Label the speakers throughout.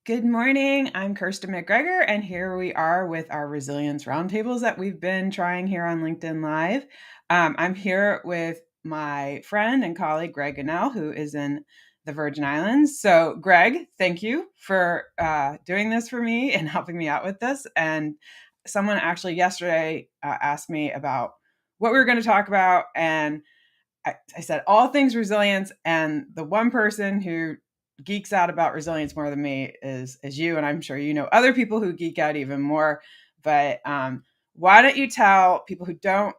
Speaker 1: Good morning. I'm Kirsten McGregor, and here we are with our resilience roundtables that we've been trying here on LinkedIn Live. I'm here with my friend and colleague, Greg Guannel, who is in the Virgin Islands. So, Greg, thank you for doing this for me and helping me out with this. And someone actually yesterday asked me about what we were going to talk about, and I said all things resilience, and the one person who geeks out about resilience more than me is you, and I'm sure you know other people who geek out even more. But why don't you tell people who don't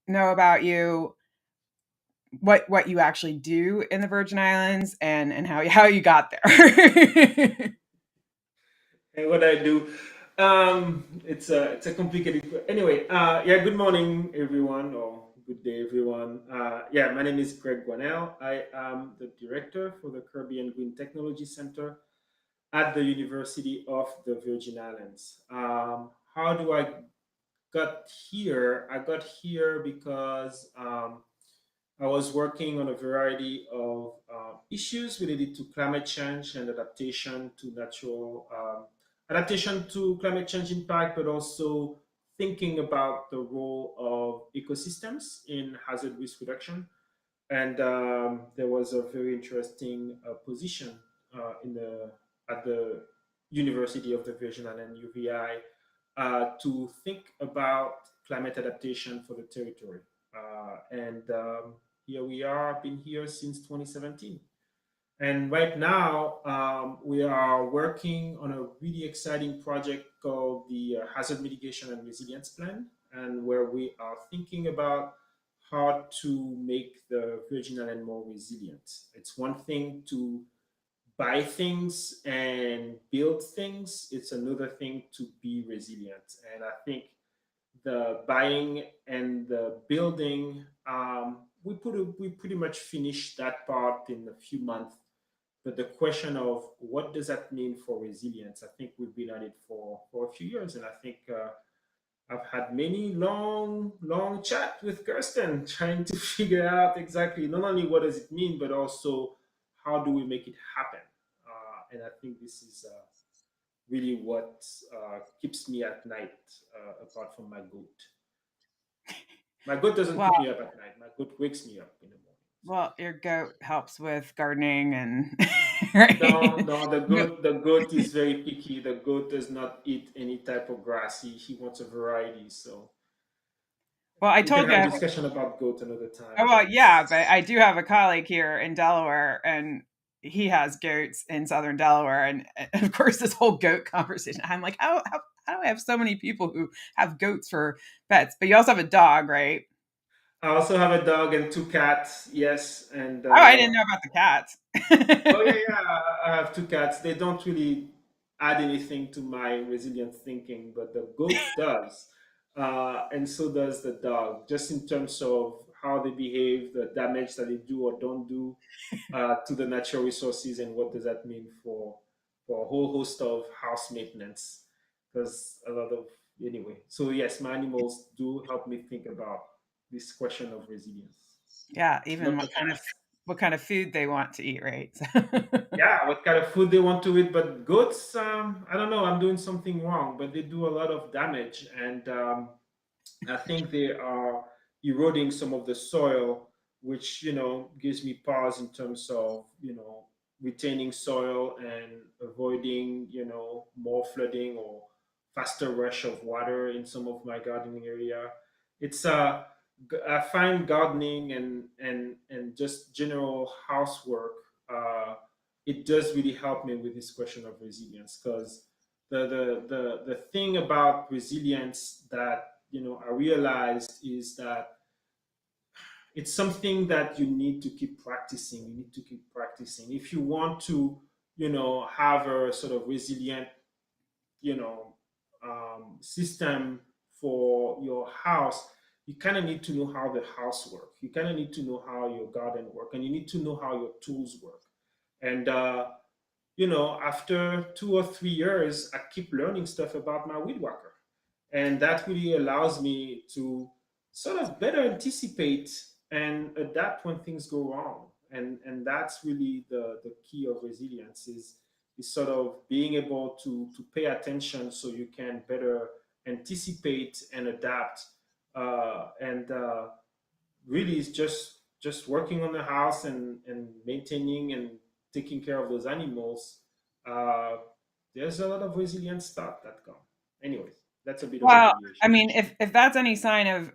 Speaker 1: know about you what you actually do in the Virgin Islands and how you got there?
Speaker 2: And what I do. It's a complicated. Anyway, yeah. Good morning, everyone, or good day, everyone. Yeah, my name is Greg Guannel. I am the director for the Caribbean Green Technology Center at the University of the Virgin Islands. How do I got here? I got here because I was working on a variety of issues related to climate change and adaptation to climate change impact, but also thinking about the role of ecosystems in hazard risk reduction. And there was a very interesting position in the at the University of the Virgin Islands (UVI) to think about climate adaptation for the territory. And Here we are, been here since 2017. And right now, we are working on a really exciting project called the Hazard Mitigation and Resilience Plan, and where we are thinking about how to make the Virgin Islands more resilient. It's one thing to buy things and build things, it's another thing to be resilient. And I think the buying and the building, we pretty much finished that part in a few months. But the question of what does that mean for resilience, I think we've been at it for a few years. And I think I've had many long chat with Kirsten trying to figure out exactly not only what does it mean, but also how do we make it happen. And I think this is really what keeps me at night, apart from my goat. My goat doesn't
Speaker 1: Well,
Speaker 2: keep me up at night. My goat wakes me up in the morning. So.
Speaker 1: your goat helps with gardening and
Speaker 2: No,
Speaker 1: right.
Speaker 2: no, the goat is very picky. The goat does not eat any type of grass. He wants a variety. So
Speaker 1: Well, I
Speaker 2: we can
Speaker 1: told you I
Speaker 2: have
Speaker 1: have
Speaker 2: discussion about goat another time.
Speaker 1: Oh, well, yeah, but I do have a colleague here in Delaware, and he has goats in southern Delaware, and of course, this whole goat conversation. I'm like, how do I have so many people who have goats for pets? But you also have a dog, right?
Speaker 2: I also have a dog and two cats. Yes, and
Speaker 1: Oh, I didn't know about the cats.
Speaker 2: oh yeah, yeah. I have two cats. They don't really add anything to my resilient thinking, but the goat does, and so does the dog. Just in terms of how they behave, the damage that they do or don't do to the natural resources, and what does that mean for a whole host of house maintenance. Because a lot of anyway. So yes, my animals do help me think about this question of resilience.
Speaker 1: Yeah, even
Speaker 2: Not the
Speaker 1: what kind of food they want to eat, right?
Speaker 2: Yeah, what kind of food they want to eat. But goats, I don't know, I'm doing something wrong, but they do a lot of damage. And I think they are eroding some of the soil, which, gives me pause in terms of, retaining soil and avoiding, more flooding or faster rush of water in some of my gardening area. It's I find gardening and just general housework, it does really help me with this question of resilience, because the thing about resilience that I realized is that it's something that you need to keep practicing. You need to keep practicing if you want to have a sort of resilient you know system for your house. You kind of need to know how the house works. You kind of need to know how your garden work, and you need to know how your tools work. And after 2 or 3 years, I keep learning stuff about my weed whacker, and that really allows me to sort of better anticipate and adapt when things go wrong. And that's really the key of resilience, is is sort of being able to pay attention so you can better anticipate and adapt. And Really, it's just working on the house and maintaining and taking care of those animals. Uh, there's a lot of resilient stuff that come. Anyways, that's a bit of a
Speaker 1: Well, I
Speaker 2: deviation.
Speaker 1: mean, if that's any sign of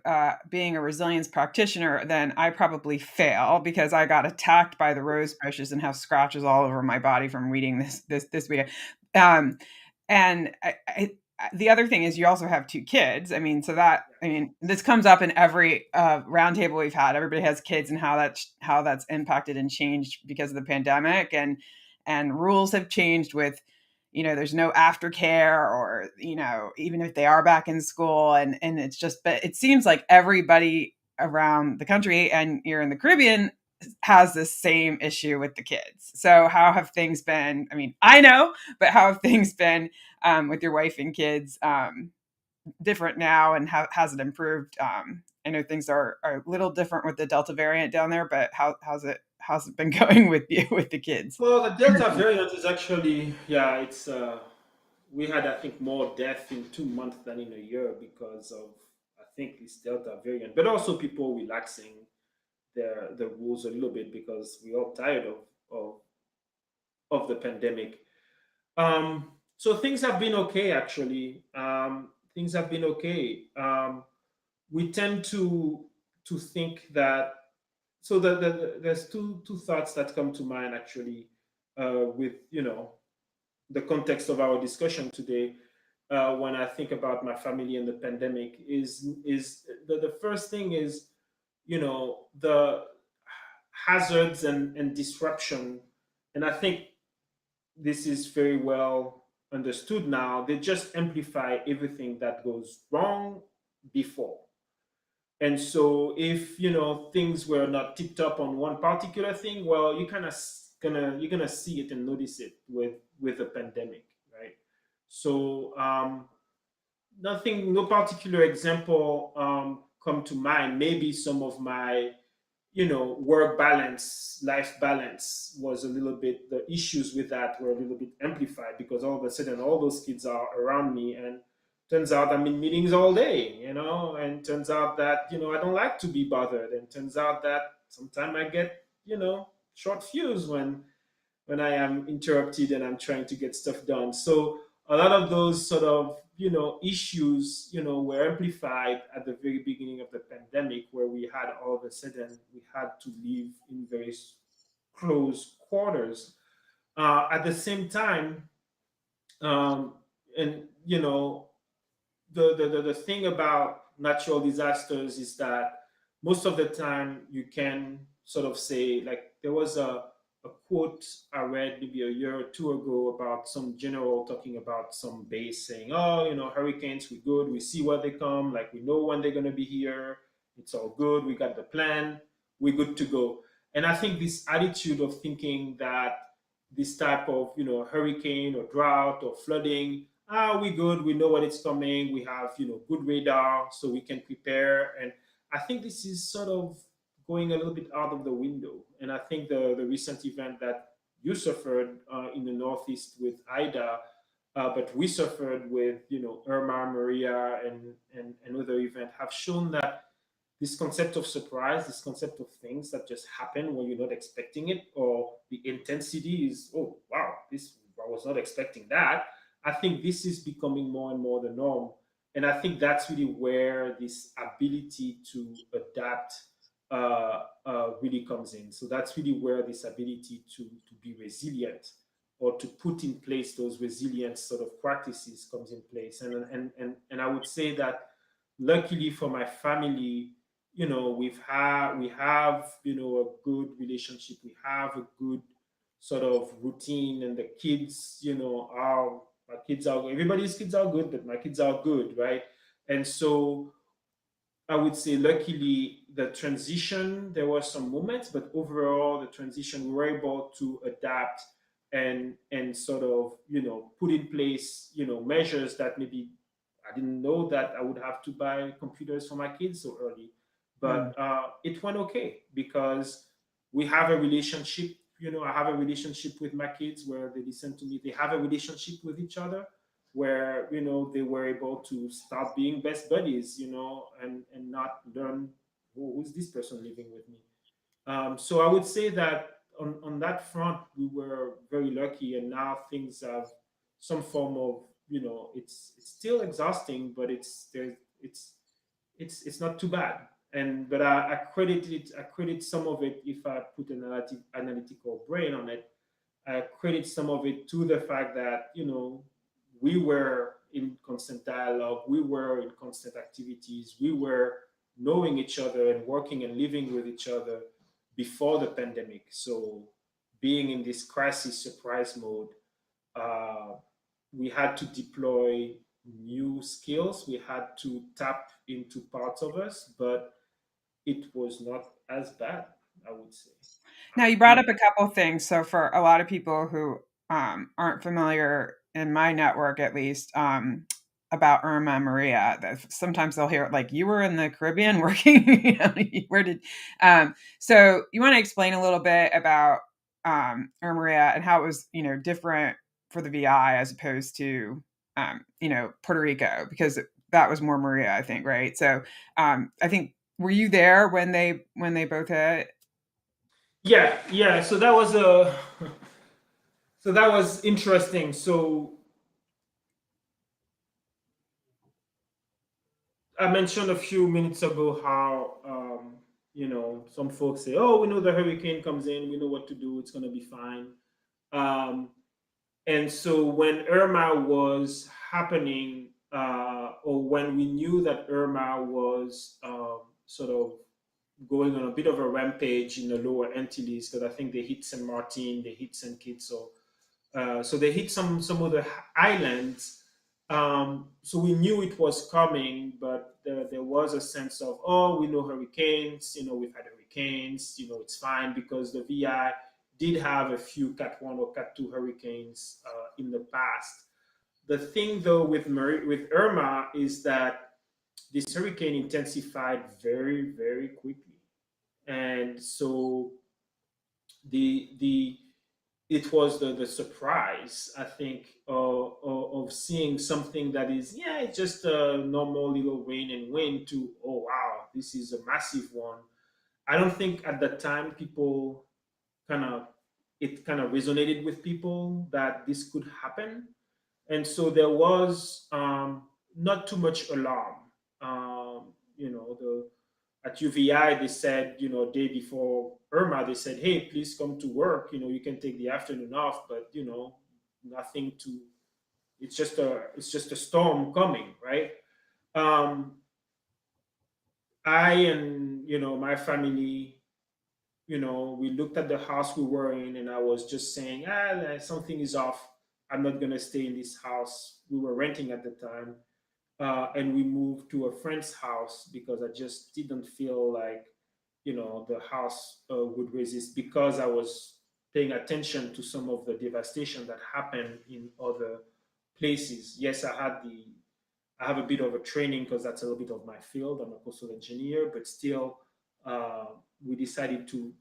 Speaker 1: being a resilience practitioner, then I probably fail because I got attacked by the rose bushes and have scratches all over my body from reading this weekend. Um, and the other thing is, you also have two kids. I mean, so that
Speaker 2: Yeah.
Speaker 1: I mean, this comes up in every roundtable we've had. Everybody has kids and how that's impacted and changed because of the pandemic, and rules have changed with there's no aftercare, or even if they are back in school, and it's just, but it seems like everybody around the country, and you're in the Caribbean, has this same issue with the kids. So how have things been? I mean, I know, but how have things been with your wife and kids, different now, and how has it improved? I know things are a little different with the Delta variant down there, but how's it been going with you with the kids?
Speaker 2: Well, the Delta variant is actually, yeah, it's we had, I think, more death in 2 months than in a year because of, I think, this Delta variant, but also people relaxing the rules a little bit because we're all tired of of the pandemic. So things have been okay, actually. Things have been okay. We tend to think that, so there's two thoughts that come to mind, actually, with the context of our discussion today. When I think about my family and the pandemic, is the first thing is, the hazards and disruption. And I think this is very well understood now. They just amplify everything that goes wrong before. And so if things were not tipped up on one particular thing, well, you kind of you're gonna see it and notice it with the pandemic, right? So nothing, no particular example come to mind. Maybe some of my work balance, life balance was a little bit, the issues with that were a little bit amplified because all of a sudden all those kids are around me, and turns out I'm in meetings all day, and turns out that, I don't like to be bothered, and turns out that sometimes I get, short fuse when I am interrupted and I'm trying to get stuff done. So a lot of those sort of issues were amplified at the very beginning of the pandemic, where we had, all of a sudden, we had to live in very close quarters. At the same time, um, and the thing about natural disasters is that most of the time you can sort of say, like, there was a quote I read maybe a year or two ago about some general talking about some base saying, oh, hurricanes, we good, we see where they come, like, we know when they're going to be here, it's all good, we got the plan, we're good to go. And I think this attitude of thinking that this type of hurricane or drought or flooding, we good, we know when it's coming, we have good radar so we can prepare. And I think this is sort of going a little bit out of the window. And I think the recent event that you suffered in the Northeast with Ida, but we suffered with Irma, Maria, and another event, have shown that this concept of surprise, this concept of things that just happen when you're not expecting it, or the intensity is, oh wow, this, I was not expecting that. I think this is becoming more and more the norm. And I think that's really where this ability to adapt really comes in. So that's really where this ability to be resilient, or to put in place those resilient sort of practices, comes in place. And I would say that, luckily for my family, we have a good relationship, we have a good sort of routine, and the kids, are my kids are, everybody's kids are good, but my kids are good, right? And so I would say, luckily, the transition, there were some moments, but overall, the transition, we were able to adapt and sort of, put in place, measures that maybe I didn't know that I would have to buy computers for my kids so early.
Speaker 1: Mm.
Speaker 2: But it went okay because we have a relationship. I have a relationship with my kids where they listen to me. They have a relationship with each other where they were able to start being best buddies, and not learn who's this person living with me. So I would say that on that front, we were very lucky, and now things have some form of, it's still exhausting, but it's not too bad. And but I credit some of it, if I put an analytical brain on it. I credit some of it to the fact that we were in constant dialogue, we were in constant activities, we were knowing each other and working and living with each other before the pandemic. So being in this crisis surprise mode, uh, we had to deploy new skills. We had to tap into parts of us, but it was not as bad, I would say.
Speaker 1: Now, you brought up a couple things. So, for a lot of people who aren't familiar, in my network at least, about Irma Maria, sometimes they'll hear like you were in the Caribbean working. Where did? So, you want to explain a little bit about Irma Maria and how it was, different for the VI as opposed to, Puerto Rico, because that was more Maria, I think, right? So, I think, were you there when they both hit?
Speaker 2: Yeah, yeah. So that was a so that was interesting. So I mentioned a few minutes ago how some folks say, "Oh, we know the hurricane comes in. We know what to do. It's going to be fine." Um, and so when Irma was happening, or when we knew that Irma was sort of going on a bit of a rampage in the lower Antilles, because I think they hit San Martin, they hit Saint Kitts, so they hit some of the islands. So we knew it was coming, but there was a sense of, oh, we know hurricanes. We've had hurricanes. It's fine, because the VI did have a few Cat 1 or Cat 2 hurricanes in the past. The thing, though, with Irma is that this hurricane intensified very, very quickly, and so the it was the surprise, I think, of seeing something that is, yeah, it's just a normal little rain and wind, to, oh wow, this is a massive one. I don't think at the time people kind of it kind of resonated with people that this could happen, and so there was not too much alarm. The At UVI, they said, day before Irma, they said, hey, please come to work. You can take the afternoon off, but nothing to. It's just a storm coming, right? Um, I and my family, we looked at the house we were in, and I was just saying, something is off. I'm not gonna stay in this house. We were renting at the time, and we moved to a friend's house because I just didn't feel like the house would resist, because I was paying attention to some of the devastation that happened in other places. Yes, I have a bit of a training, because that's a little bit of my field. I'm a coastal engineer, but still, uh, we decided to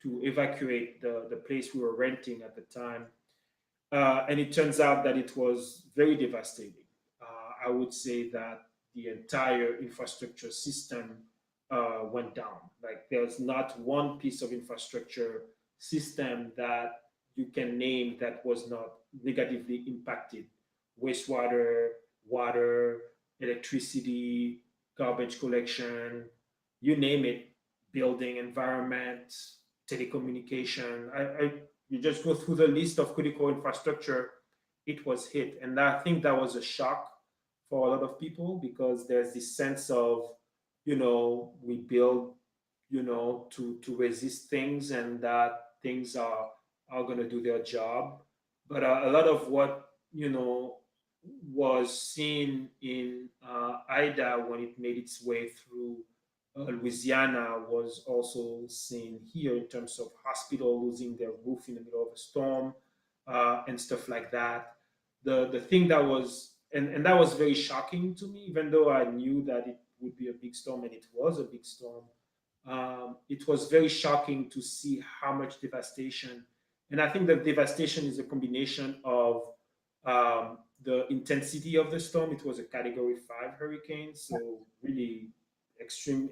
Speaker 2: evacuate the place we were renting at the time, and it turns out that it was very devastating. I would say that the entire infrastructure system went down. Like, there's not one piece of infrastructure system that you can name that was not negatively impacted. Wastewater, water, electricity, garbage collection, you name it, building environment, telecommunication. You just go through the list of critical infrastructure, it was hit. And I think that was a shock for a lot of people, because there's this sense of, we build, to resist things, and that things are going to do their job. But a lot of what, was seen in Ida when it made its way through Louisiana was also seen here, in terms of hospital losing their roof in the middle of a storm, and stuff like that. The thing that was, and that was very shocking to me, even though I knew that it would be a big storm, and it was a big storm. it was very shocking to see how much devastation. And I think the devastation is a combination of the intensity of the storm. It was a Category 5 hurricane, so really extreme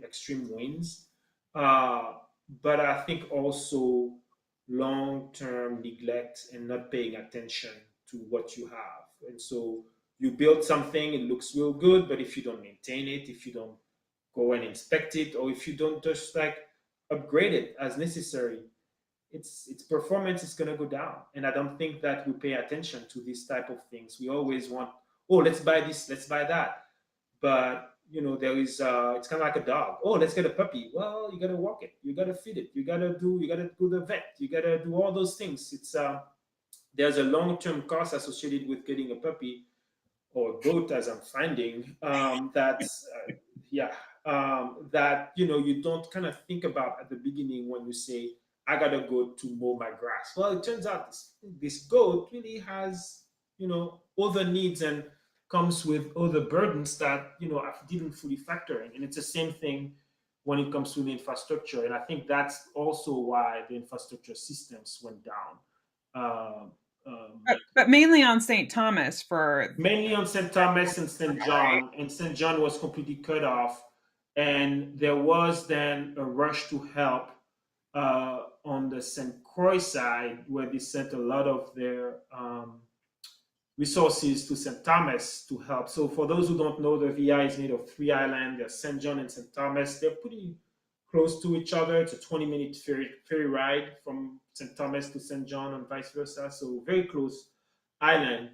Speaker 2: winds. Uh, but I think also long-term neglect and not paying attention to what you have. And so you build something, it looks real good, but if you don't maintain it, if you don't go and inspect it, or if you don't just like upgrade it as necessary, its performance is going to go down. And I don't think that we pay attention to these type of things. We always want, oh, let's buy this, let's buy that. But there is it's kind of like a dog. Oh, let's get a puppy. Well, you gotta walk it, you gotta feed it, you gotta do the vet, you gotta do all those things. It's There's a long-term cost associated with getting a puppy or goat, as I'm finding. That's Yeah, that you don't kind of think about at the beginning when you say, I gotta go to mow my grass. Well, it turns out this goat really has other needs and comes with other burdens that I didn't fully factor in. And it's the same thing when it comes to the infrastructure. And I think that's also why the infrastructure systems went down. Um, um,
Speaker 1: But mainly on St. Thomas for
Speaker 2: Mainly on St. Thomas and St.
Speaker 1: right.
Speaker 2: John, and St. John was completely cut off. And there was then a rush to help on the St. Croix side, where they sent a lot of their resources to St. Thomas to help. So, for those who don't know, the VI is made of three islands. There's St. John and St. Thomas. They're pretty close to each other. It's a 20-minute ferry ride from St. Thomas to St. John and vice versa. So, very close island.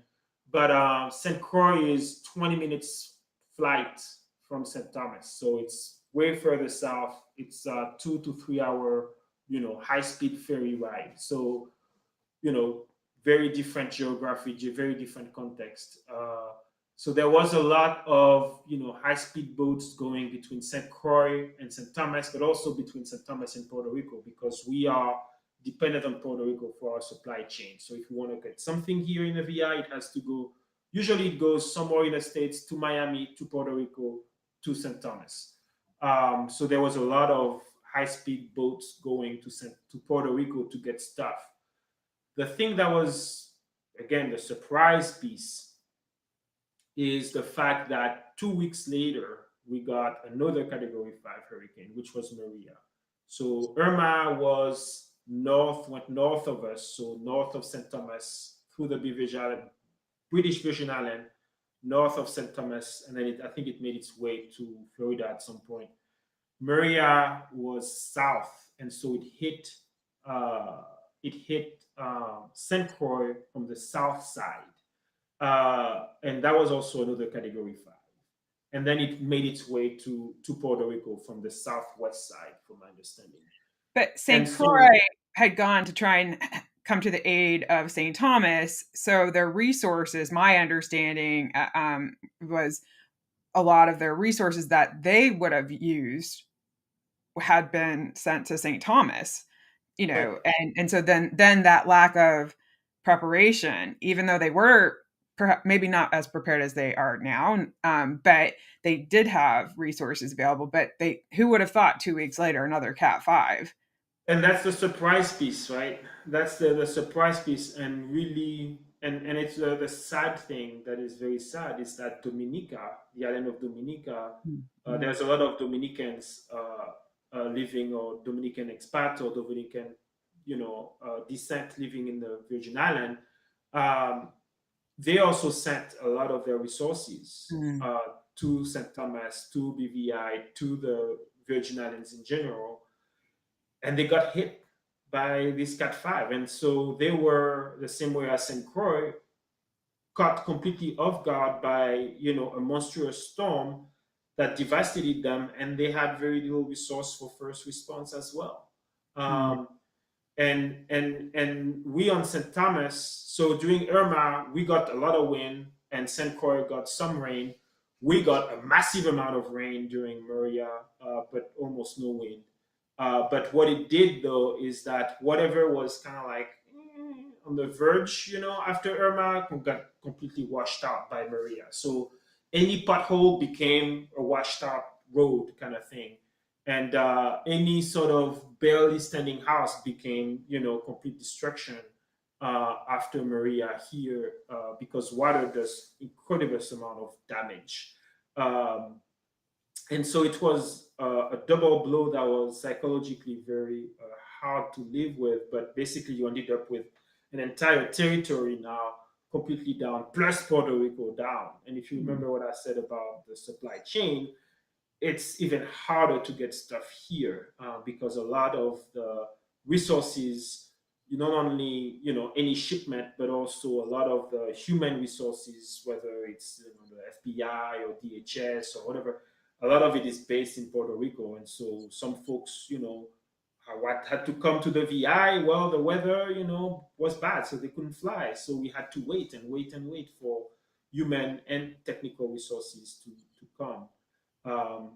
Speaker 2: But St. Croix is 20 minutes flight from St. Thomas. So, it's way further south. It's a 2 to 3 hour, high speed ferry ride. So, you know, very different geography, very different context. So there was a lot of high speed boats going between St. Croix and St. Thomas, but also between St. Thomas and Puerto Rico, because we are dependent on Puerto Rico for our supply chain. So if you want to get something here in the VI, it has to go. Usually, it goes somewhere in the states to Miami, to Puerto Rico, to St. Thomas. So there was a lot of high speed boats going to Puerto Rico to get stuff. The thing that was, again, the surprise piece is the fact that 2 weeks later, we got another Category 5 hurricane, which was Maria. So Irma went north of us, so north of St. Thomas, through the British Virgin Island, north of St. Thomas, and then I think it made its way to Florida at some point. Maria was south, and so it hit St. Croix from the south side, and that was also another Category 5. And then it made its way to Puerto Rico from the southwest side, from my understanding.
Speaker 1: But
Speaker 2: And
Speaker 1: St. Croix
Speaker 2: so,
Speaker 1: had gone to try and come to the aid of St. Thomas, so their resources, my understanding, was a lot of their resources that they would have used had been sent to St. Thomas,
Speaker 2: right.
Speaker 1: and so then that lack of preparation, even though they were perhaps maybe not as prepared as they are now, but they did have resources available. But they who would have thought 2 weeks later another Cat 5?
Speaker 2: And that's the surprise piece, right? That's the surprise piece. And really, and it's the sad thing that is very sad, is that Dominica, the island of Dominica,
Speaker 1: Mhm.
Speaker 2: there's a lot of Dominicans living, or Dominican expat, or Dominican descent, living in the Virgin Island. um, they also sent a lot of their resources
Speaker 1: Mm.
Speaker 2: to St. Thomas, to BVI, to the Virgin Islands in general, and they got hit by this Cat 5. And so they were the same way as St. Croix, caught completely off guard by a monstrous storm that devastated them, and they had very little resource for first response as well.
Speaker 1: Mm.
Speaker 2: Um, and we on St. Thomas, so during Irma, we got a lot of wind, and St. Croix got some rain. We got a massive amount of rain during Maria, but almost no wind. But what it did, though, is that whatever was kind of like on the verge, after Irma, got completely washed out by Maria. So any pothole became a washed out road kind of thing. and any sort of barely standing house became, complete destruction after Maria here, because water does incredible amount of damage. Um, and so it was a double blow that was psychologically very hard to live with. But basically, you ended up with an entire territory now completely down, plus Puerto Rico down. And if you remember what I said about the supply chain, it's even harder to get stuff here because a lot of the resources, not only any shipment, but also a lot of the human resources, whether it's the FBI or DHS or whatever, a lot of it is based in Puerto Rico. And so some folks, what had to come to the VI. Well, the weather, was bad, so they couldn't fly. So we had to wait and wait and wait for human and technical resources to come. Um,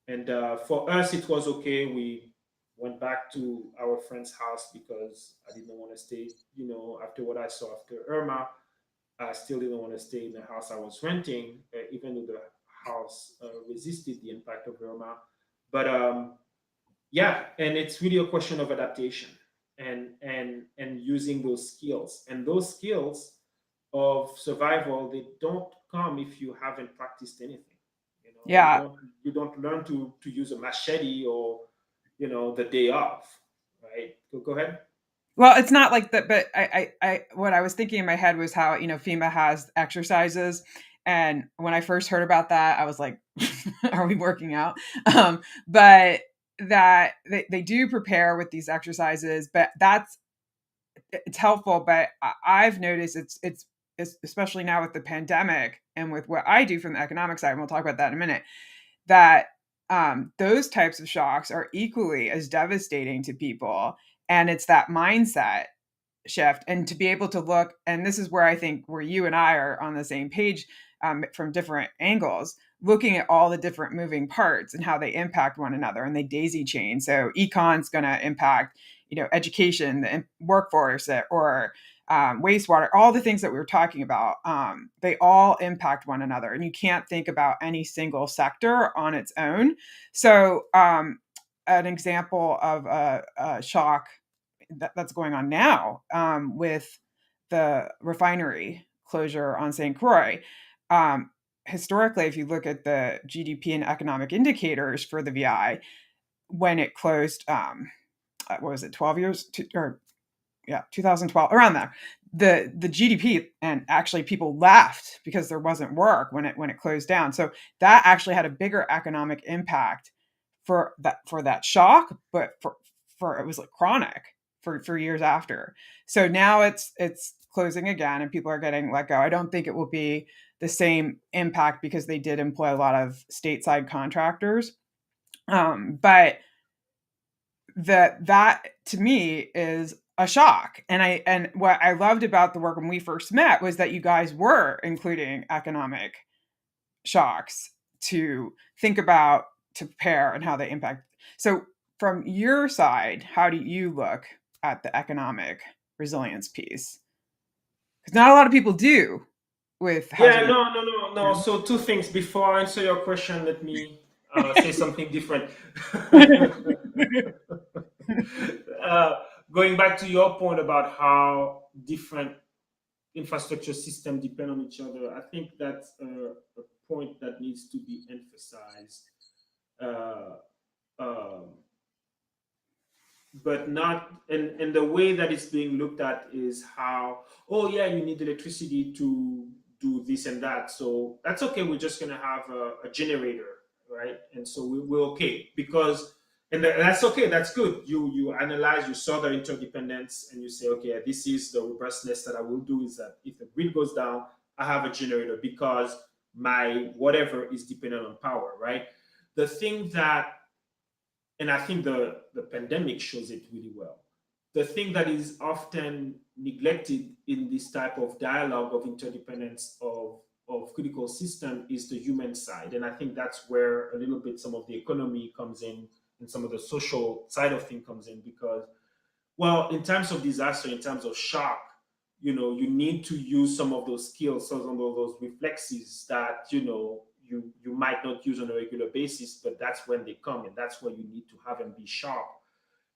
Speaker 2: and for us, it was okay. We went back to our friend's house because I didn't want to stay, after what I saw after Irma. I still didn't want to stay in the house I was renting, even though the house resisted the impact of Irma. But yeah, and it's really a question of adaptation and using those skills. And those skills of survival, they don't come if you haven't practiced anything. You
Speaker 1: Yeah.
Speaker 2: don't learn to use a machete or the day off, right? Go ahead.
Speaker 1: Well, it's not like that, but what I was thinking in my head was how, FEMA has exercises. And when I first heard about that, I was like, are we working out? But that they do prepare with these exercises, but it's helpful. But I've noticed it's especially now with the pandemic and with what I do from the economic side, and we'll talk about that in a minute, that those types of shocks are equally as devastating to people. And it's that mindset shift, and to be able to look, and this is where I think where you and I are on the same page, from different angles, looking at all the different moving parts and how they impact one another, and they daisy chain. So econ's going to impact education, the workforce, or wastewater, all the things that we were talking about, they all impact one another, and you can't think about any single sector on its own. So an example of a shock that's going on now, with the refinery closure on St. Croix. Historically, if you look at the GDP and economic indicators for the VI, when it closed, what was it, 12 years to, or yeah, 2012, around there, the GDP, and actually people left because there wasn't work when it closed down. So that actually had a bigger economic impact for that shock, but for it was like chronic for years after. So now it's closing again and people are getting let go. I don't think it will be the same impact because they did employ a lot of stateside contractors. But that to me is a shock. And what I loved about the work when we first met was that you guys were including economic shocks to think about, to prepare, and how they impact. So from your side, how do you look at the economic resilience piece? Because not a lot of people do with
Speaker 2: Yeah,
Speaker 1: hazardous.
Speaker 2: no, no, no, no. So two things before I answer your question. Let me say something different. uh, Going back to your point about how different infrastructure systems depend on each other, I think that's a point that needs to be emphasized. Uh, um, but not, and the way that it's being looked at is how, oh yeah, you need electricity to do this and that, so that's okay, we're just going to have a generator, right? And so we're okay because, and that's okay, that's good. You analyze, you saw the interdependence, and you say, okay, this is the robustness that I will do, is that if the grid goes down, I have a generator because my whatever is dependent on power, right? The thing that, and I think the pandemic shows it really well. The thing that is often neglected in this type of dialogue of interdependence of critical system is the human side. And I think that's where a little bit some of the economy comes in and some of the social side of thing comes in because, well, in terms of disaster, in terms of shock, you need to use some of those skills, some of those reflexes that, you might not use on a regular basis, but that's when they come, and that's where you need to have and be sharp.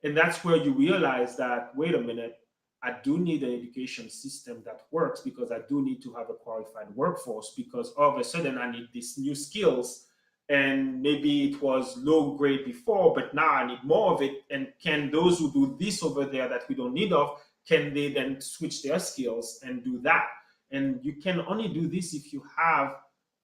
Speaker 2: And that's where you realize that, wait a minute, I do need an education system that works, because I do need to have a qualified workforce, because all of a sudden I need these new skills, and maybe it was low grade before, but now I need more of it. And can those who do this over there that we don't need of, can they then switch their skills and do that? And you can only do this if you have,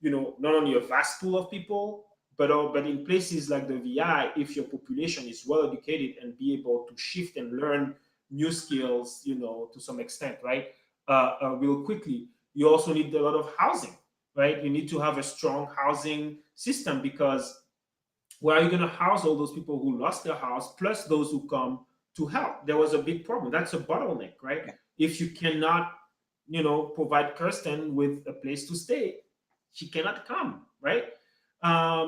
Speaker 2: not only a vast pool of people, but in places like the VI, if your population is well educated and be able to shift and learn new skills, to some extent, right? Real quickly, you also need a lot of housing, right? You need to have a strong housing system, because where are you going to house all those people who lost their house, plus those who come to help? There was a big problem. That's a bottleneck, right?
Speaker 1: Yeah.
Speaker 2: If you cannot, provide Kirsten with a place to stay, she cannot come, right?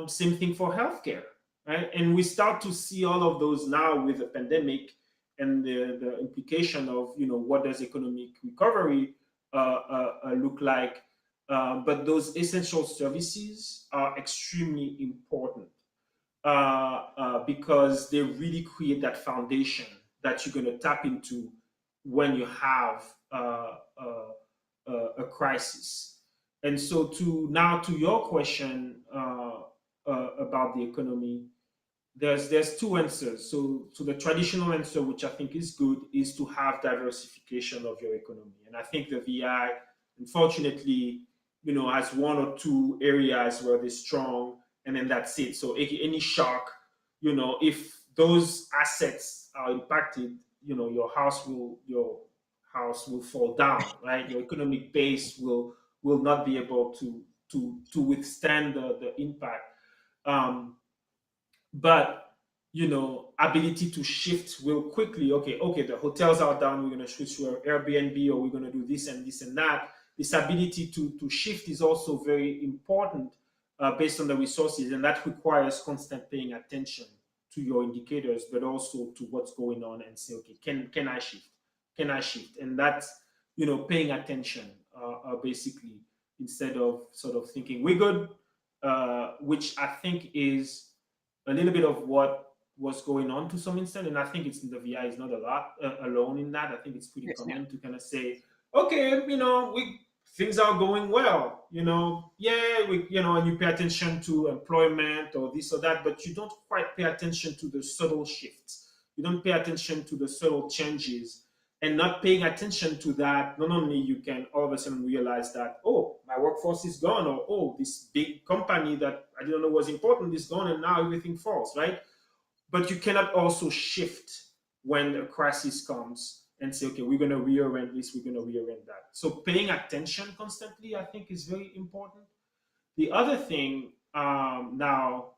Speaker 2: Same thing for healthcare, right? And we start to see all of those now with the pandemic, and the implication of, what does economic recovery look like. But those essential services are extremely important, because they really create that foundation that you're going to tap into when you have a crisis. And so, to your question, about the economy, there's two answers. So the traditional answer, which I think is good, is to have diversification of your economy. And I think the VI, unfortunately, has one or two areas where they're strong, and then that's it. So any shock, if those assets are impacted, your house will fall down, right? Your economic base will not be able to withstand the impact. Um, but ability to shift real quickly. Okay, the hotels are down, we're going to switch to Airbnb, or we're going to do this and this and that. This ability to shift is also very important, based on the resources, and that requires constant paying attention to your indicators, but also to what's going on, and say, okay, can I shift? Can I shift? And that's paying attention, basically, instead of sort of thinking we're good, which I think is a little bit of what was going on to some extent. And I think it's the VI is not a lot alone in that. I think it's pretty
Speaker 1: Yeah.
Speaker 2: common to kind of say, okay, we things are going well, yeah, and you pay attention to employment or this or that, but you don't quite pay attention to the subtle shifts. You don't pay attention to the subtle changes. And not paying attention to that, not only you can all of a sudden realize that, oh, my workforce is gone, or oh, this big company that I didn't know was important is gone, and now everything falls, right? But you cannot also shift when a crisis comes and say, okay, we're going to rearrange this, we're going to rearrange that. So paying attention constantly, I think, is very important. The other thing, now,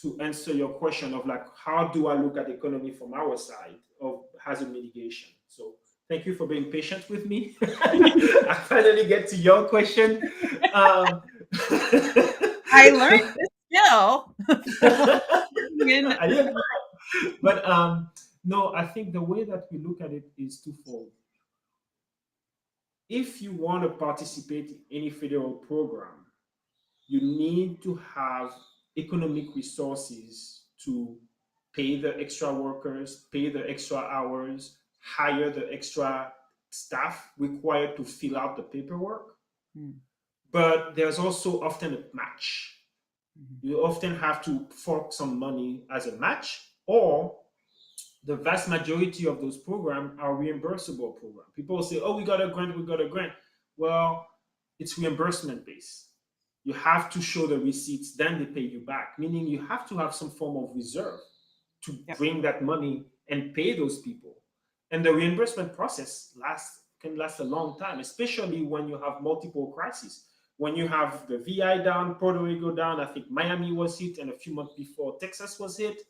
Speaker 2: to answer your question of like, how do I look at the economy from our side of hazard mitigation? So thank you for being patient with me. I finally get to your question. Um,
Speaker 1: I learned this skill.
Speaker 2: I didn't know. But no, I think the way that we look at it is twofold. If you want to participate in any federal program, you need to have economic resources to pay the extra workers, pay the extra hours, hire the extra staff required to fill out the paperwork.
Speaker 1: Mm.
Speaker 2: But there's also often a match.
Speaker 1: Mhm.
Speaker 2: You often have to fork some money as a match, or the vast majority of those programs are reimbursable programs. People say, oh, we got a grant, we got a grant. Well, it's reimbursement based. You have to show the receipts, then they pay you back, meaning you have to have some form of reserve to
Speaker 1: Yep.
Speaker 2: bring that money and pay those people. And the reimbursement process can last a long time, especially when you have multiple crises. When you have the VI down, Puerto Rico down, I think Miami was hit, and a few months before Texas was hit,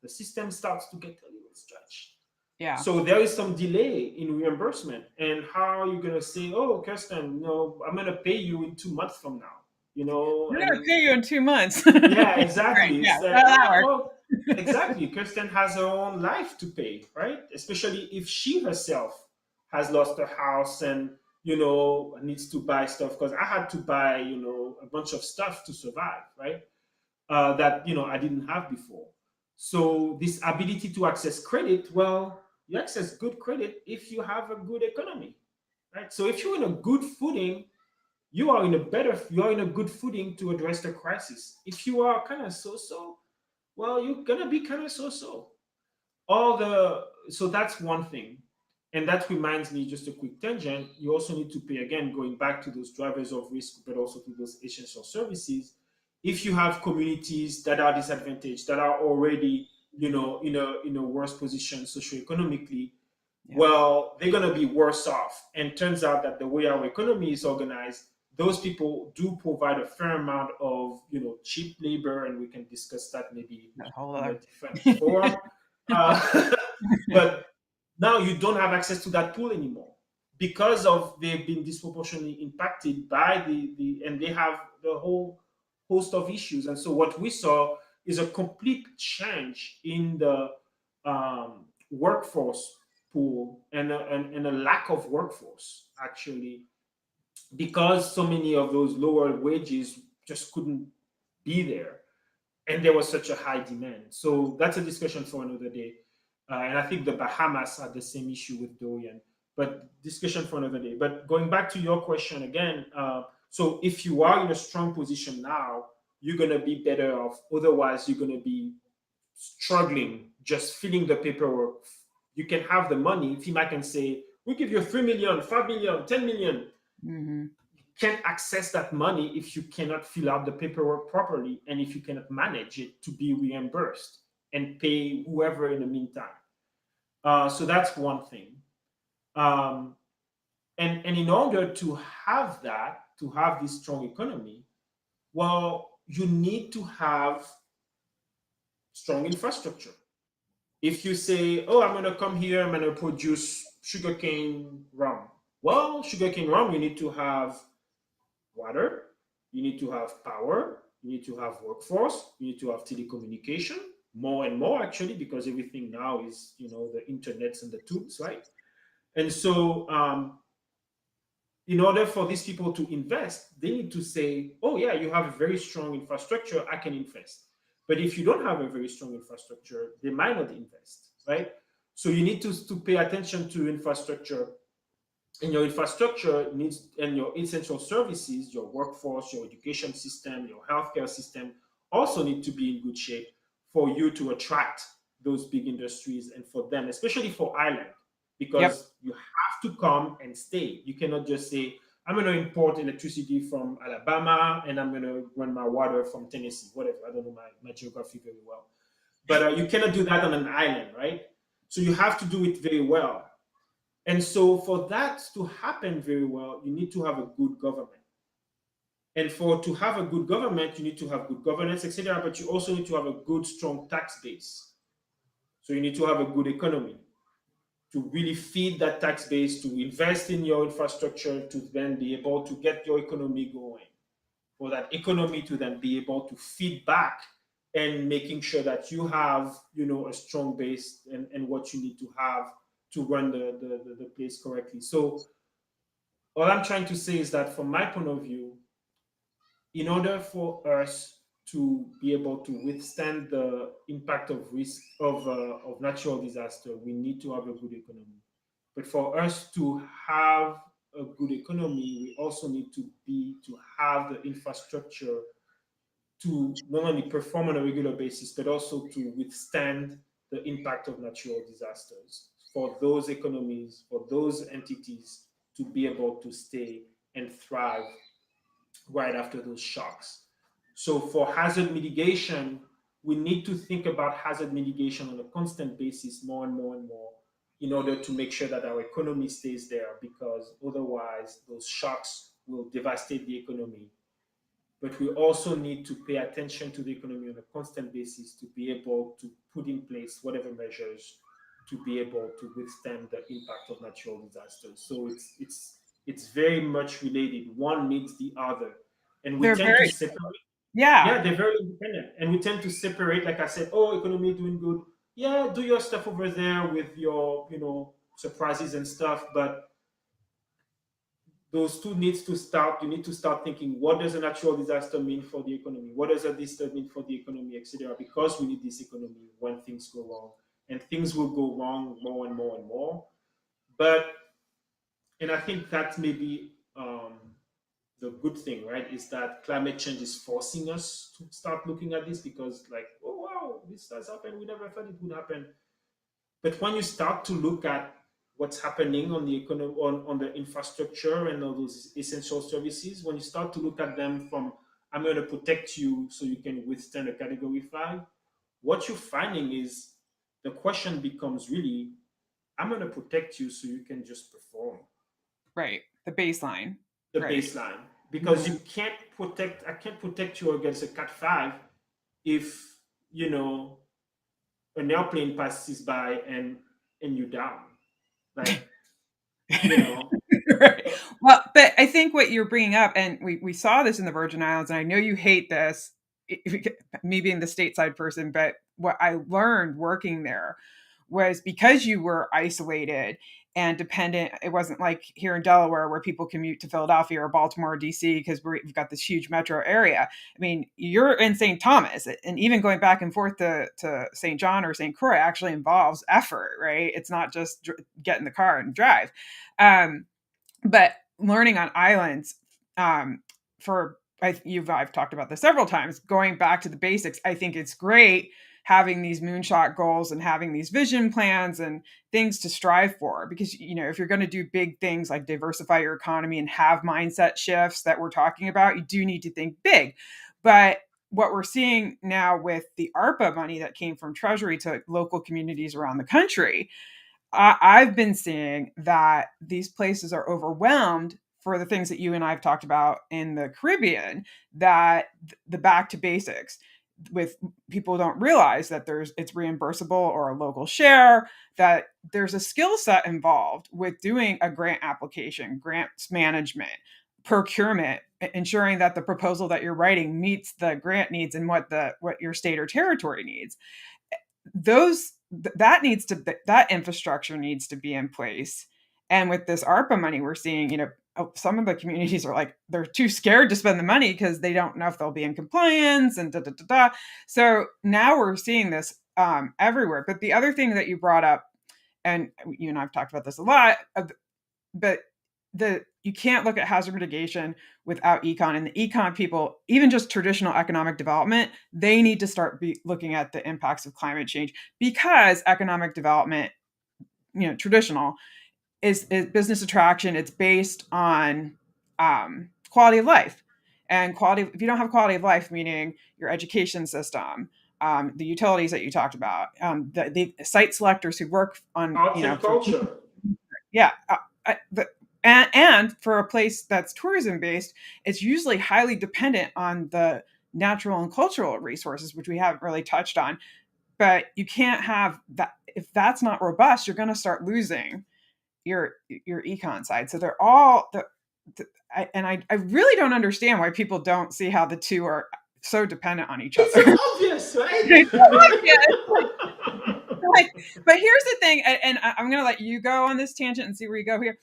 Speaker 2: the system starts to get a little stretched.
Speaker 1: Yeah.
Speaker 2: So there is some delay in reimbursement. And how are you going to say, oh, Kirsten, I'm going to pay you in 2 months from now?
Speaker 1: We're gonna
Speaker 2: And
Speaker 1: pay you in 2 months.
Speaker 2: yeah,
Speaker 1: Right.
Speaker 2: exactly.
Speaker 1: Yeah.
Speaker 2: It's like,
Speaker 1: That works.
Speaker 2: well, exactly. Kirsten has her own life to pay, right? Especially if she herself has lost her house, and needs to buy stuff because I had to buy, a bunch of stuff to survive, right? That I didn't have before. So this ability to access credit, well, you access good credit if you have a good economy, right? So if you're in a good footing, you are in a good footing to address the crisis. If you are kind of so-so, well, you're gonna be kind of so-so. So that's one thing. And that reminds me, just a quick tangent, you also need to pay, again, going back to those drivers of risk, but also to those essential services. If you have communities that are disadvantaged, that are already, in a worse position socioeconomically,
Speaker 1: Yeah.
Speaker 2: well, they're going to be worse off. And turns out that the way our economy is organized, those people do provide a fair amount of, cheap labor, and we can discuss that maybe
Speaker 1: A whole
Speaker 2: in a
Speaker 1: other.
Speaker 2: different forum. Uh, but now you don't have access to that pool anymore because of they've been disproportionately impacted by and they have the whole host of issues. And so what we saw is a complete change in the workforce pool, and a lack of workforce, actually, because so many of those lower wages just couldn't be there, and there was such a high demand. So that's a discussion for another day. And I think the Bahamas had the same issue with Dorian, but discussion for another day. But going back to your question again, so if you are in a strong position now, you're going to be better off. Otherwise, you're going to be struggling just filling the paperwork. You can have the money. FEMA can say, we give you 3 million, 5 million, 10 million.
Speaker 1: Hmm.
Speaker 2: Can't access that money if you cannot fill out the paperwork properly and if you cannot manage it to be reimbursed and pay whoever in the meantime. So that's one thing. Um, and in order to have that, to have this strong economy, well, you need to have strong infrastructure. If you say, oh, I'm going to come here, I'm going to produce sugarcane rum. Well, sugarcane rum, you need to have water, you need to have power, you need to have workforce, you need to have telecommunication, more and more actually, because everything now is, the internets and the tubes, right? And so, in order for these people to invest, they need to say, oh, yeah, you have a very strong infrastructure, I can invest. But if you don't have a very strong infrastructure, they might not invest, right? So you need to pay attention to infrastructure, and your infrastructure needs, and your essential services, your workforce, your education system, your healthcare system also need to be in good shape for you to attract those big industries, and for them, especially for Ireland,
Speaker 1: Yep.
Speaker 2: because you have to come and stay. You cannot just say, I'm going to import electricity from Alabama and I'm going to run my water from Tennessee, whatever. I don't know my geography very well. But you cannot do that on an island, right? So you have to do it very well. And so, for that to happen very well, you need to have a good government. And for to have a good government, you need to have good governance, etc. But you also need to have a good, strong tax base. So you need to have a good economy to really feed that tax base, to invest in your infrastructure, to then be able to get your economy going, for that economy to then be able to feed back, and making sure that you have, a strong base, and what you need to have to run the place correctly. So all I'm trying to say is that from my point of view, in order for us to be able to withstand the impact of risk of natural disaster, we need to have a good economy. But for us to have a good economy, we also need to have the infrastructure to not only perform on a regular basis, but also to withstand the impact of natural disasters, for those economies, for those entities to be able to stay and thrive right after those shocks. So, for hazard mitigation, we need to think about hazard mitigation on a constant basis, more and more and more, in order to make sure that our economy stays there, because otherwise, those shocks will devastate the economy. But we also need to pay attention to the economy on a constant basis to be able to put in place whatever measures to be able to withstand the impact of natural disasters. So it's very much related. One needs the other, and we
Speaker 1: They're
Speaker 2: tend to
Speaker 1: very,
Speaker 2: separate.
Speaker 1: yeah.
Speaker 2: Yeah, they're very independent, and we tend to separate. Like I said, oh, economy doing good. Yeah, do your stuff over there with your surprises and stuff, but those two needs to start. You need to start thinking, what does a natural disaster mean for the economy? What does a disaster mean for the economy, etc.? Because we need this economy when things go wrong, and things will go wrong more and more and more. But and I think that maybe the good thing, right, is that climate change is forcing us to start looking at this because, like, oh wow, this has happened. We never thought it would happen. But when you start to look at what's happening on the economy, on the infrastructure and all those essential services, when you start to look at them from I'm going to protect you so you can withstand a category 5, what you're finding is the question becomes really I'm going to protect you so you can just perform
Speaker 1: Right. The baseline.
Speaker 2: the
Speaker 1: Right.
Speaker 2: baseline because
Speaker 1: Mhm.
Speaker 2: you can't protect I can't protect you against a cat 5 if you know an airplane passes by and you're down, like, you know.
Speaker 1: Right. Well, but I think what you're bringing up, and we saw this in the Virgin Islands, and I know you hate this, me being the stateside person, but what I learned working there was because you were isolated and dependent. It wasn't like here in Delaware where people commute to Philadelphia or Baltimore or DC because we've got this huge metro area. I mean, you're in St. Thomas, and even going back and forth to St. John or St. Croix actually involves effort, right? It's not just get in the car and drive. Um, but learning on islands, for I've talked about this several times, going back to the basics, I think it's great having these moonshot goals and having these vision plans and things to strive for, because if you're going to do big things like diversify your economy and have mindset shifts that we're talking about, you do need to think big. But what we're seeing now with the ARPA money that came from Treasury to local communities around the country, I've been seeing that these places are overwhelmed for the things that you and I have talked about in the Caribbean, that the back to basics with people don't realize that it's reimbursable or a local share, that there's a skill set involved with doing a grant application, grants management, procurement, ensuring that the proposal that you're writing meets the grant needs and what your state or territory needs. That infrastructure needs to be in place. And with this ARPA money, we're seeing, some of the communities are like, they're too scared to spend the money because they don't know if they'll be in compliance and da da da da. So now we're seeing this everywhere. But the other thing that you brought up, and you and I've talked about this a lot, but you can't look at hazard mitigation without econ, and the econ people, even just traditional economic development, they need to start looking at the impacts of climate change, because economic development, traditional, is business attraction. It's based on quality of life, and quality. If you don't have quality of life, meaning your education system, the utilities that you talked about, the site selectors who work on,
Speaker 2: Arts and
Speaker 1: for
Speaker 2: culture.
Speaker 1: yeah. And for a place that's tourism based, it's usually highly dependent on the natural and cultural resources, which we haven't really touched on. But you can't have that if that's not robust. You're going to start losing your econ side. So they're all I really don't understand why people don't see how the two are so dependent on each
Speaker 2: It's
Speaker 1: other.
Speaker 2: so obvious, right?
Speaker 1: It's obvious. Like, but here's the thing, and I'm going to let you go on this tangent and see where you go here.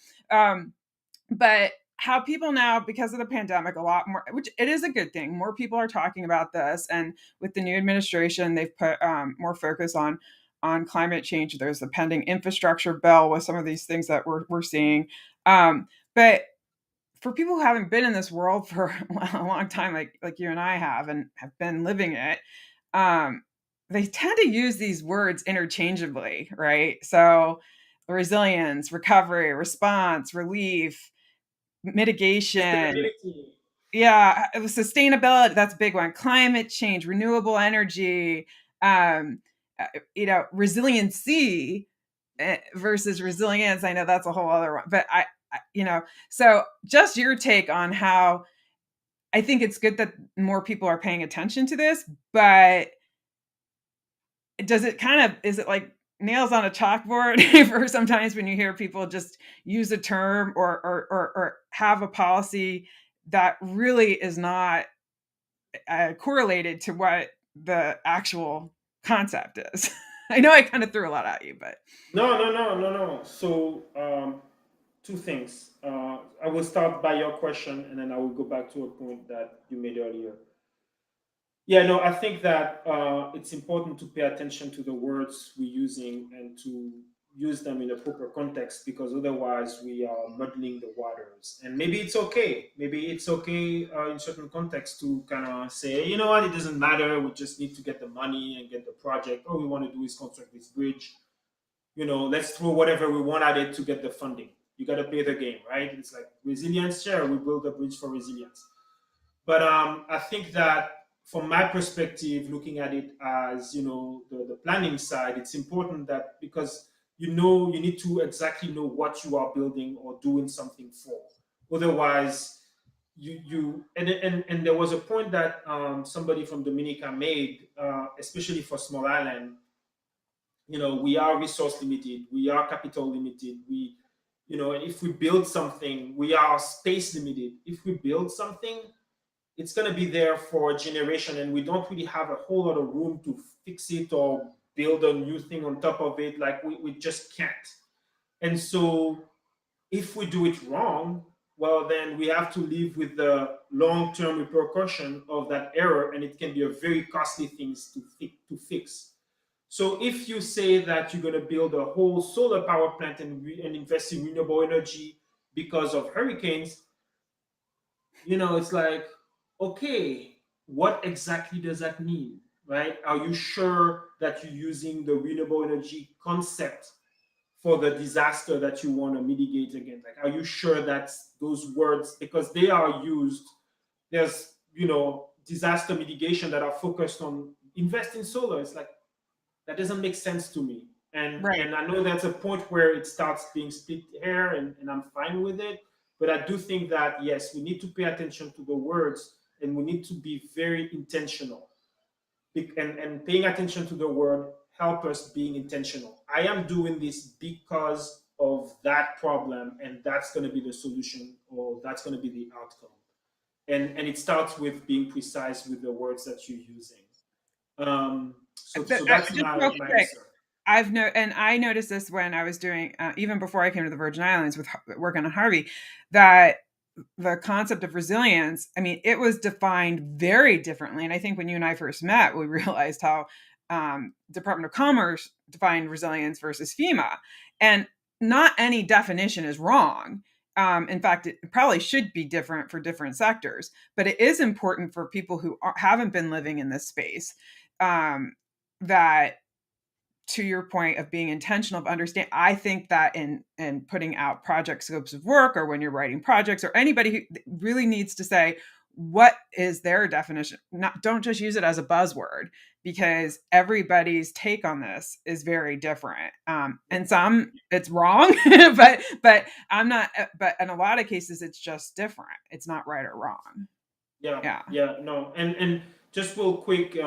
Speaker 1: But how people now, because of the pandemic, a lot more, which it is a good thing, more people are talking about this, and with the new administration, they've put more focus on climate change. There's the pending infrastructure bill with some of these things that we're seeing. But for people who haven't been in this world for a long time, like you and I have, and have been living it, um, they tend to use these words interchangeably, right? So resilience, recovery, response, relief, mitigation,
Speaker 2: Sustainability.
Speaker 1: yeah, sustainability, that's a big one. Climate change, renewable energy, um, resiliency, versus resilience. I know that's a whole other one, but so just your take on how I think it's good that more people are paying attention to this, but is it like nails on a chalkboard for sometimes when you hear people just use a term or have a policy that really is not correlated to what the actual concept is? I know I kind of threw a lot at you, but
Speaker 2: No, no, no, no, no. So two things. I will start by your question, and then I will go back to a point that you made earlier. Yeah, no, I think that it's important to pay attention to the words we're using and to use them in a proper context, because otherwise we are muddling the waters. And maybe it's okay. Maybe it's okay in certain contexts to kind of say, you know what, it doesn't matter. We just need to get the money and get the project. All we want to do is construct this bridge. Let's throw whatever we want at it to get the funding. You got to play the game, right? It's like resilience. Sure, we build a bridge for resilience. But I think that from my perspective, looking at it as the planning side, it's important that, because you need to exactly know what you are building or doing something for. Otherwise, and there was a point that somebody from Dominica made, especially for small island. We are resource limited, we are capital limited, if we build something, we are space limited. If we build something, it's going to be there for a generation, and we don't really have a whole lot of room to fix it or build a new thing on top of it. Like, we just can't. And so if we do it wrong, well, then we have to live with the long-term repercussion of that error, and it can be a very costly thing to fix. So if you say that you're going to build a whole solar power plant and invest in renewable energy because of hurricanes, it's like, okay, what exactly does that mean, right? Are you sure that you're using the renewable energy concept for the disaster that you want to mitigate against? Like, are you sure that those words, because they are used, there's, disaster mitigation that are focused on invest in solar. It's like, that doesn't make sense to me. And
Speaker 1: Right.
Speaker 2: and I know that's a point where it starts being split hair, and I'm fine with it. But I do think that, yes, we need to pay attention to the words, and we need to be very intentional. And paying attention to the word help us being intentional. I am doing this because of that problem, and that's going to be the solution, or that's going to be the outcome. And it starts with being precise with the words that you're using. So that's
Speaker 1: Just
Speaker 2: my
Speaker 1: real
Speaker 2: my
Speaker 1: quick,
Speaker 2: answer.
Speaker 1: and I noticed this when I was doing, even before I came to the Virgin Islands with working on Harvey, that the concept of resilience, I mean, it was defined very differently. And I think when you and I first met, we realized how Department of Commerce defined resilience versus FEMA. And not any definition is wrong. In fact, it probably should be different for different sectors, but it is important for people who haven't been living in this space, that, to your point of being intentional, of understand, I think that in putting out project scopes of work, or when you're writing projects, or anybody who really needs to say what is their definition, don't just use it as a buzzword, because everybody's take on this is very different, and some it's wrong, but I'm not, but in a lot of cases it's just different, it's not right or wrong.
Speaker 2: Yeah,
Speaker 1: Yeah.
Speaker 2: yeah, no, and just real quick,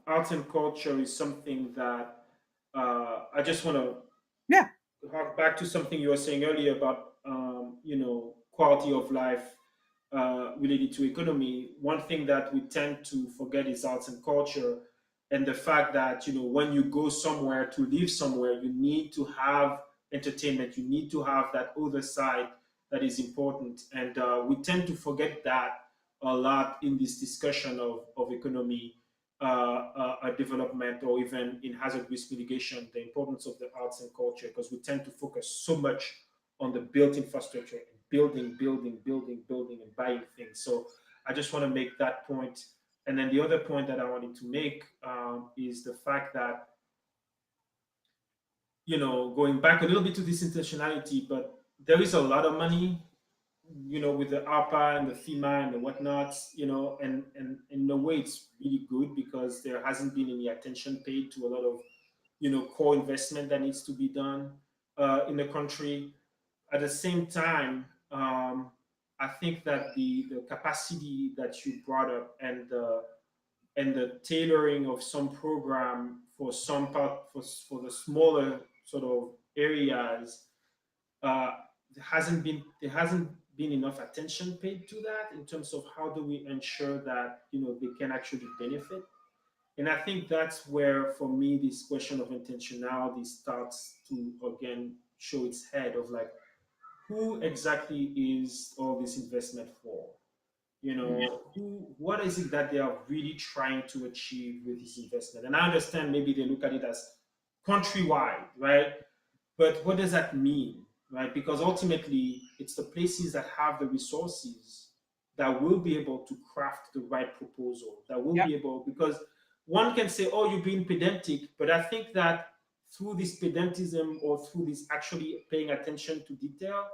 Speaker 2: arts and culture is something that I just want to
Speaker 1: Yeah.
Speaker 2: hark back to something you were saying earlier about, quality of life related to economy. One thing that we tend to forget is arts and culture, and the fact that, when you go somewhere to live somewhere, you need to have entertainment. You need to have that other side that is important, and we tend to forget that a lot in this discussion of economy, development, or even in hazard risk mitigation, the importance of the arts and culture, because we tend to focus so much on the built infrastructure and building, building, building, building, and buying things. So I just want to make that point. And then the other point that I wanted to make is the fact that, going back a little bit to this intentionality, but there is a lot of money, with the ARPA and the FEMA and the whatnots, and in a way it's really good, because there hasn't been any attention paid to a lot of, core investment that needs to be done in the country. At the same time, I think that the capacity that you brought up, and the tailoring of some program for some part, for the smaller sort of areas, uh, there hasn't been enough attention paid to that, in terms of how do we ensure that, they can actually benefit. And I think that's where, for me, this question of intentionality starts to again show its head, of like, who exactly is all this investment for? What is it that they are really trying to achieve with this investment? And I understand maybe they look at it as countrywide, right? But what does that mean, right? Because ultimately, it's the places that have the resources that will be able to craft the right proposal, that will
Speaker 1: Yep.
Speaker 2: be able, because one can say, oh, you're being pedantic, but I think that through this pedantism or through this actually paying attention to detail,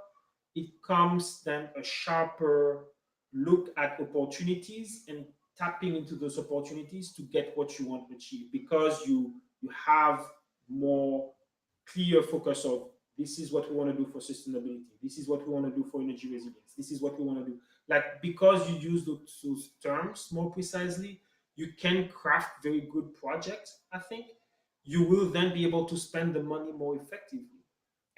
Speaker 2: it comes then a sharper look at opportunities and tapping into those opportunities to get what you want to achieve because you have more clear focus of this is what we want to do for sustainability. This is what we want to do for energy resilience. This is what we want to do. Like because you use those terms more precisely, you can craft very good projects. I think you will then be able to spend the money more effectively.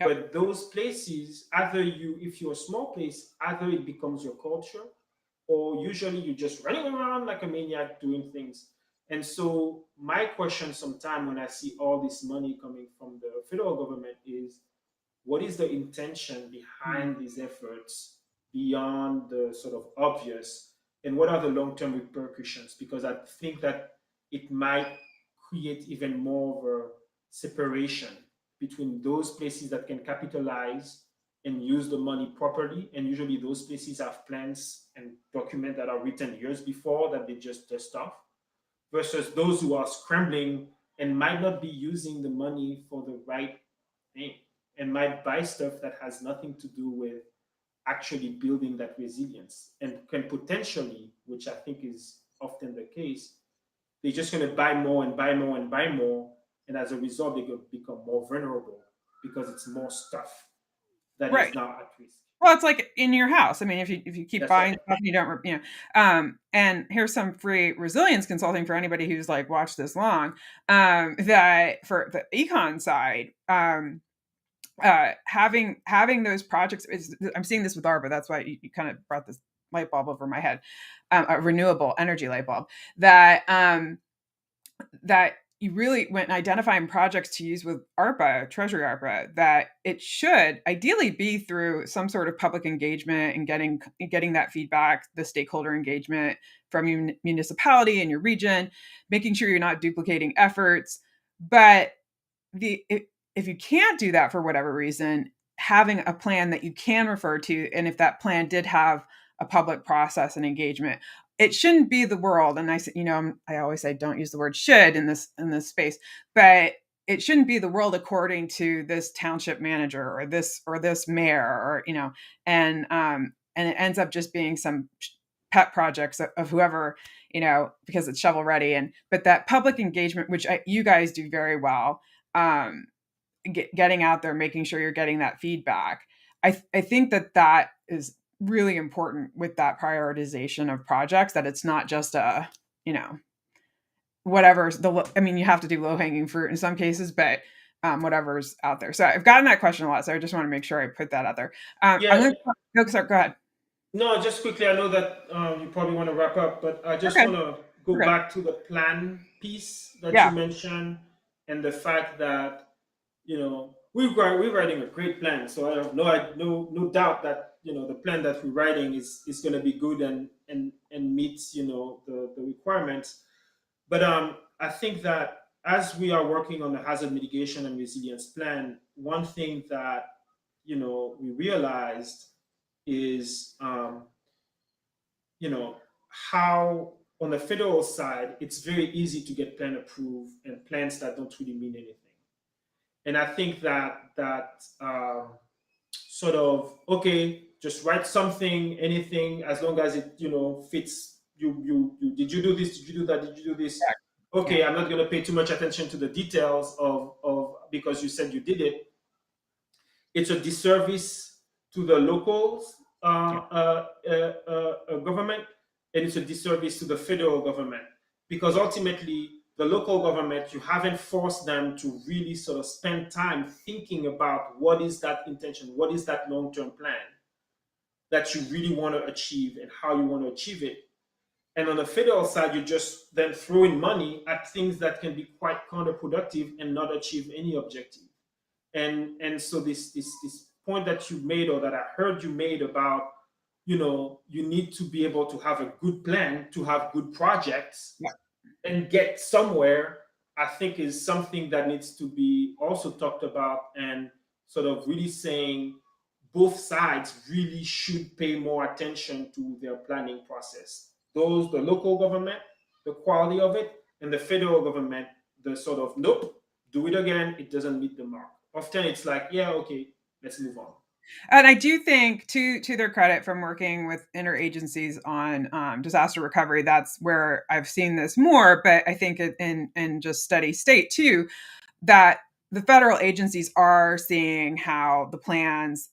Speaker 1: Yep.
Speaker 2: But those places, either if you're a small place, either it becomes your culture, or usually you're just running around like a maniac doing things. And so my question sometimes when I see all this money coming from the federal government is what is the intention
Speaker 1: Mm.
Speaker 2: behind these efforts beyond the sort of obvious and what are the long-term repercussions because I think that it might create even more of a separation between those places that can capitalize and use the money properly and usually those places have plans and documents that are written years before that they just dust off versus those who are scrambling and might not be using the money for the right thing and might buy stuff that has nothing to do with actually building that resilience and can potentially, which I think is often the case, they're just going to buy more and buy more and buy more. And as a result, they become more vulnerable because it's more stuff that is
Speaker 1: Right.
Speaker 2: now at risk.
Speaker 1: Well, it's like in your house. I mean, if you keep
Speaker 2: That's right.
Speaker 1: buying stuff and you don't, and here's some free resilience consulting for anybody who's like watched this long. That for the econ side, having those projects is I'm seeing this with ARPA. That's why you kind of brought this light bulb over my head, a renewable energy light bulb that that you really when identifying projects to use with ARPA, Treasury ARPA, that it should ideally be through some sort of public engagement and getting that feedback, the stakeholder engagement from your municipality and your region, making sure you're not duplicating efforts. But if you can't do that for whatever reason, having a plan that you can refer to, and if that plan did have a public process and engagement, it shouldn't be the world. And I always say don't use the word should in this space, but it shouldn't be the world according to this township manager or this mayor and it ends up just being some pet projects of whoever because it's shovel ready but that public engagement which you guys do very well, um, getting out there, making sure you're getting that feedback. I think that is really important with that prioritization of projects, that it's not just you know, whatever's I mean, you have to do low hanging fruit in some cases, but whatever's out there. So I've gotten that question a lot. So I just want to make sure I put that out there. I'm
Speaker 2: Yeah.
Speaker 1: going to go ahead.
Speaker 2: No, just quickly, I know that you probably want to wrap up, but I just
Speaker 1: Okay.
Speaker 2: want to go
Speaker 1: We're good.
Speaker 2: back to the plan piece that you
Speaker 1: Yeah.
Speaker 2: mentioned and the fact that we're writing a great plan. So I have no doubt that the plan that we're writing is going to be good and meets the requirements. But I think that as we are working on the hazard mitigation and resilience plan, one thing that we realized is how on the federal side it's very easy to get plan approved and plans that don't really mean anything. And I think that sort of okay, just write something, anything, as long as it fits. You did you do this? Did you do that? Did you do this?
Speaker 1: Yeah.
Speaker 2: Okay, I'm not going to pay too much attention to the details of because you said you did it. It's a disservice to the locals
Speaker 1: Yeah.
Speaker 2: government, and it's a disservice to the federal government because ultimately the local government, you haven't forced them to really sort of spend time thinking about what is that intention, what is that long-term plan that you really want to achieve and how you want to achieve it. And on the federal side, you just then throwing money at things that can be quite counterproductive and not achieve any objective. And so this point that you made or that I heard you made about, you need to be able to have a good plan to have good projects
Speaker 1: Yeah.
Speaker 2: and get somewhere, I think is something that needs to be also talked about, and sort of really saying both sides really should pay more attention to their planning process. The local government, the quality of it, and the federal government, the sort of, nope, do it again, it doesn't meet the mark. Often it's like, yeah, okay, let's move on.
Speaker 1: And I do think, to their credit, from working with interagencies on disaster recovery, that's where I've seen this more. But I think in just steady state too, that the federal agencies are seeing how the plans,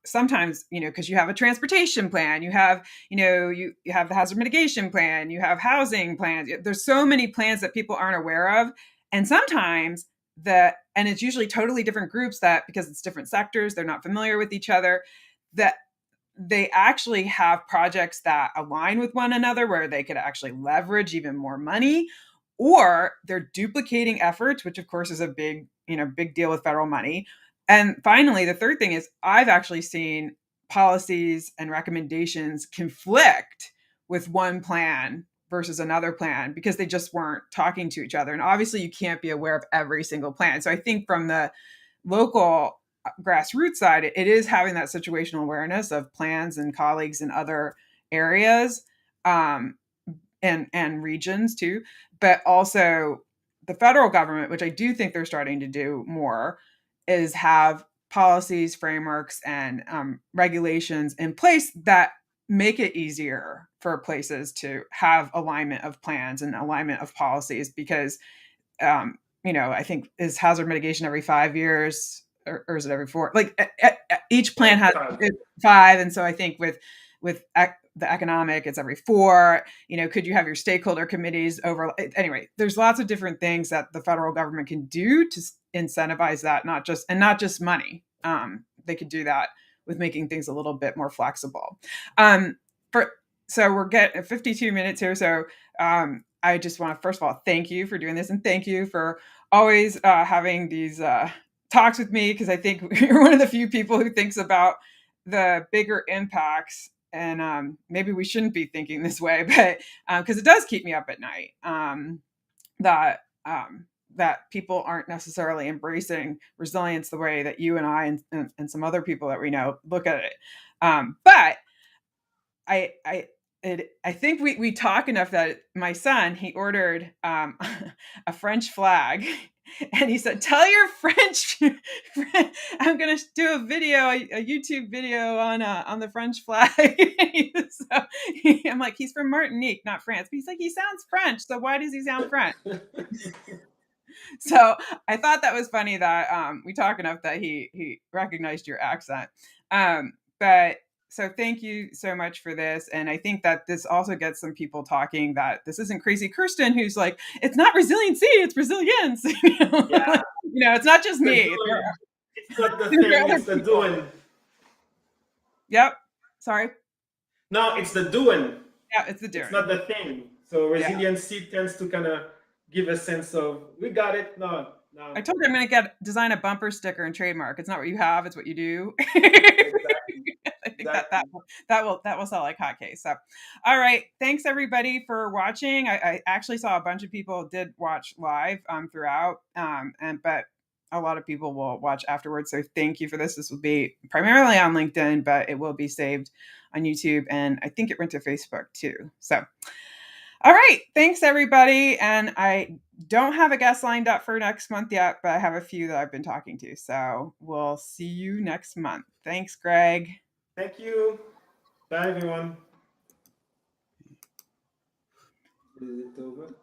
Speaker 1: sometimes, because you have a transportation plan, you have the hazard mitigation plan, you have housing plans. There's so many plans that people aren't aware of, and sometimes and it's usually totally different groups, that because it's different sectors, they're not familiar with each other, that they actually have projects that align with one another where they could actually leverage even more money, or they're duplicating efforts, which of course is a big deal with federal money. And finally, the third thing is, I've actually seen policies and recommendations conflict with one plan versus another plan because they just weren't talking to each other. And obviously you can't be aware of every single plan. So I think from the local grassroots side, it is having that situational awareness of plans and colleagues in other areas, um, and regions too, but also the federal government, which I do think they're starting to do more, is have policies, frameworks, and regulations in place that make it easier for places to have alignment of plans and alignment of policies. Because I think, is hazard mitigation every 5 years, or is it every four? Like each plan
Speaker 2: Every
Speaker 1: has
Speaker 2: time.
Speaker 1: five, and so I think the economic, it's every four. Could you have your stakeholder committees over? Anyway, there's lots of different things that the federal government can do to incentivize that, not just money. They could do that with making things a little bit more flexible. Um, for So we're getting 52 minutes here, so I just want to, first of all, thank you for doing this, and thank you for always having these talks with me, because I think you're one of the few people who thinks about the bigger impacts. And maybe we shouldn't be thinking this way, but because it does keep me up at night, that that people aren't necessarily embracing resilience the way that you and I and some other people that we know look at it. But I I I think we talk enough that my son, he ordered a French flag, and he said, "Tell your French, I'm gonna do a video, a YouTube video on the French flag." So I'm like, he's from Martinique, not France. But he's like, he sounds French, so why does he sound French? So I thought that was funny that we talk enough that he recognized your accent. But so thank you so much for this, and I think that this also gets some people talking, that this isn't crazy Kirsten who's like, it's not resiliency, it's resilience.
Speaker 2: Yeah,
Speaker 1: It's not just
Speaker 2: the
Speaker 1: me.
Speaker 2: doing. It's not the
Speaker 1: There are
Speaker 2: thing,
Speaker 1: other
Speaker 2: it's the
Speaker 1: people.
Speaker 2: doing.
Speaker 1: Yep. Sorry.
Speaker 2: No, it's the doing.
Speaker 1: Yeah, it's the
Speaker 2: It's
Speaker 1: doing.
Speaker 2: not the thing. So
Speaker 1: Yeah.
Speaker 2: resiliency tends to kind of give a sense of, we got it. No, no,
Speaker 1: I told you I'm going to design a bumper sticker and trademark. It's not what you have, it's what you do.
Speaker 2: exactly,
Speaker 1: I think
Speaker 2: exactly.
Speaker 1: that will sell like hotcakes. So, all right, thanks everybody for watching. I actually saw a bunch of people did watch live throughout, but a lot of people will watch afterwards. So thank you for this. This will be primarily on LinkedIn, but it will be saved on YouTube, and I think it went to Facebook too. So, all right, thanks everybody. And I don't have a guest lined up for next month yet, but I have a few that I've been talking to. So we'll see you next month. Thanks, Greg.
Speaker 2: Thank you. Bye, everyone. Is it over?